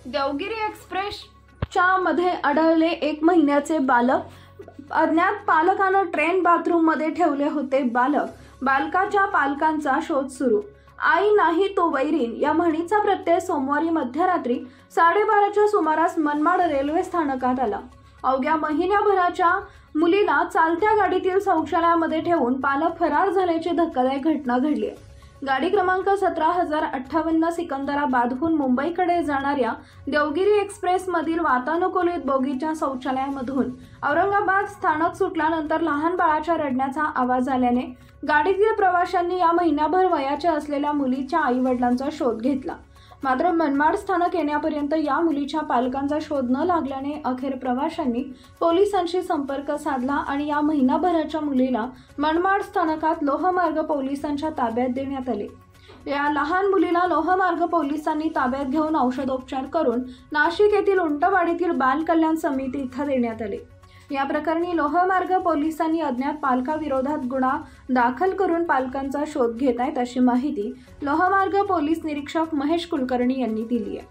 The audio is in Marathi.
देवगिरी एक्सप्रेसच्या मध्ये आढळले 1 महिन्याचे बालक. अज्ञात पालकानं ट्रेन बाथरूममध्ये ठेवले होते बालक. बालकाच्या पालकांचा शोध सुरू. आई नाही तो वैरीण या म्हणीचा प्रत्यय सोमवारी मध्यरात्री 12:30च्या सुमारास मनमाड रेल्वे स्थानकात आला. अवघ्या महिन्याभराच्या मुलीला चालत्या गाडीतील शौचालयामध्ये ठेवून पालक फरार झाल्याची धक्कादायक घटना घडली. गाडी क्रमांक 17058 सिकंदराबादहून मुंबईकडे जाणाऱ्या देवगिरी एक्सप्रेसमधील वातानुकूलित बोगीच्या शौचालयामधून औरंगाबाद स्थानक सुटल्यानंतर लहान बाळाच्या रडण्याचा आवाज आल्याने गाडीतील प्रवाशांनी या महिन्याभर वयाच्या असलेल्या मुलीच्या आईवडिलांचा शोध घेतला. मात्र मनमाड स्थानक येण्यापर्यंत या मुलीच्या पालकांचा शोध न लागल्याने अखेर प्रवाशांनी पोलिसांशी संपर्क साधला आणि या महिनाभराच्या मुलीला मनमाड स्थानकात लोहमार्ग पोलिसांच्या ताब्यात देण्यात आले. या लहान मुलीला लोहमार्ग पोलिसांनी ताब्यात घेऊन औषधोपचार करून नाशिक येथील उंटवाडीतील बाल कल्याण समिती इथं देण्यात आले. या प्रकरणी लोहमार्ग पोलिसांनी अज्ञात पालकाविरोधात गुन्हा दाखल करून पालकांचा शोध घेत आहेत अशी माहिती लोहमार्ग पोलीस निरीक्षक महेश कुलकर्णी यांनी दिली आहे.